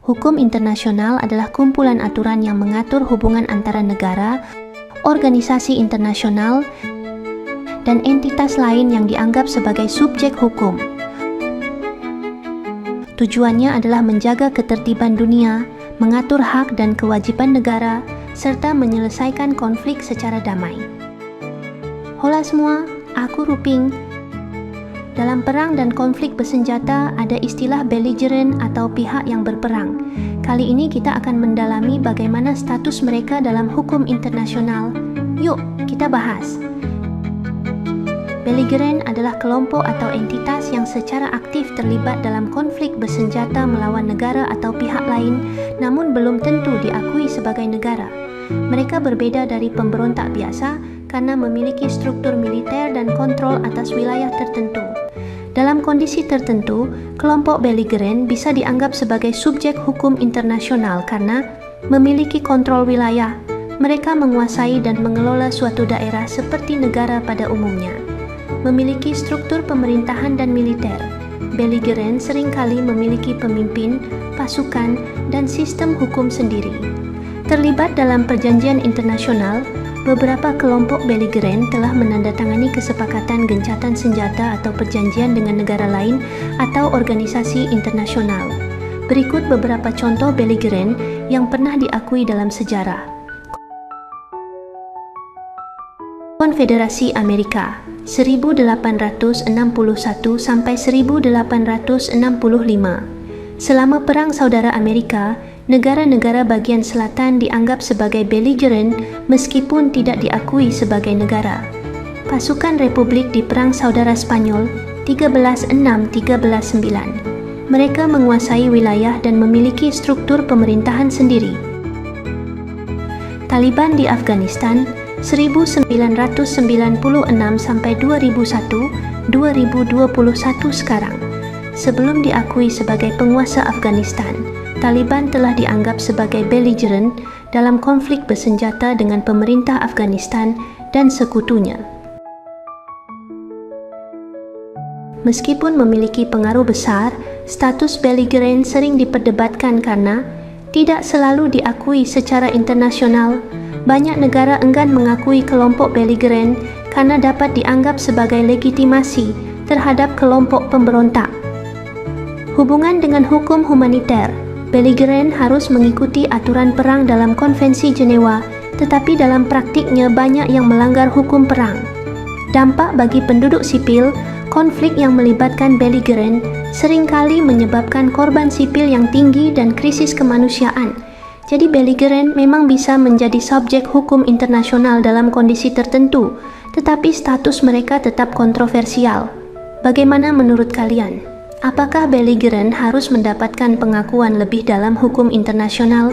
Hukum internasional adalah kumpulan aturan yang mengatur hubungan antara negara, organisasi internasional, dan entitas lain yang dianggap sebagai subjek hukum. Tujuannya adalah menjaga ketertiban dunia, mengatur hak dan kewajiban negara, serta menyelesaikan konflik secara damai. Hola semua, aku Ruping. Dalam perang dan konflik bersenjata ada istilah belligerent atau pihak yang berperang. Kali ini kita akan mendalami bagaimana status mereka dalam hukum internasional. Yuk, kita bahas. Belligerent adalah kelompok atau entitas yang secara aktif terlibat dalam konflik bersenjata melawan negara atau pihak lain, namun belum tentu diakui sebagai negara. Mereka berbeda dari pemberontak biasa karena memiliki struktur militer dan kontrol atas wilayah tertentu. Dalam kondisi tertentu, kelompok belligerent bisa dianggap sebagai subjek hukum internasional karena memiliki kontrol wilayah. Mereka menguasai dan mengelola suatu daerah seperti negara pada umumnya. Memiliki struktur pemerintahan dan militer. Belligerent seringkali memiliki pemimpin, pasukan, dan sistem hukum sendiri. Terlibat dalam perjanjian internasional, beberapa kelompok belligerent telah menandatangani kesepakatan gencatan senjata atau perjanjian dengan negara lain atau organisasi internasional. Berikut beberapa contoh belligerent yang pernah diakui dalam sejarah. Konfederasi Amerika 1861 sampai 1865. Selama Perang Saudara Amerika, negara-negara bagian selatan dianggap sebagai belligerent meskipun tidak diakui sebagai negara. Pasukan Republik di Perang Saudara Spanyol 1306-1309. Mereka menguasai wilayah dan memiliki struktur pemerintahan sendiri. Taliban di Afghanistan 1996 sampai 2001, 2021 sekarang. Sebelum diakui sebagai penguasa Afghanistan, Taliban telah dianggap sebagai belligerent dalam konflik bersenjata dengan pemerintah Afghanistan dan sekutunya. Meskipun memiliki pengaruh besar, status belligerent sering diperdebatkan karena tidak selalu diakui secara internasional. Banyak negara enggan mengakui kelompok belligerent karena dapat dianggap sebagai legitimasi terhadap kelompok pemberontak. Hubungan dengan hukum humaniter. Belligerent harus mengikuti aturan perang dalam Konvensi Jenewa, tetapi dalam praktiknya banyak yang melanggar hukum perang. Dampak bagi penduduk sipil, konflik yang melibatkan belligerent seringkali menyebabkan korban sipil yang tinggi dan krisis kemanusiaan. Jadi belligerent memang bisa menjadi subjek hukum internasional dalam kondisi tertentu, tetapi status mereka tetap kontroversial. Bagaimana menurut kalian? Apakah belligerent harus mendapatkan pengakuan lebih dalam hukum internasional?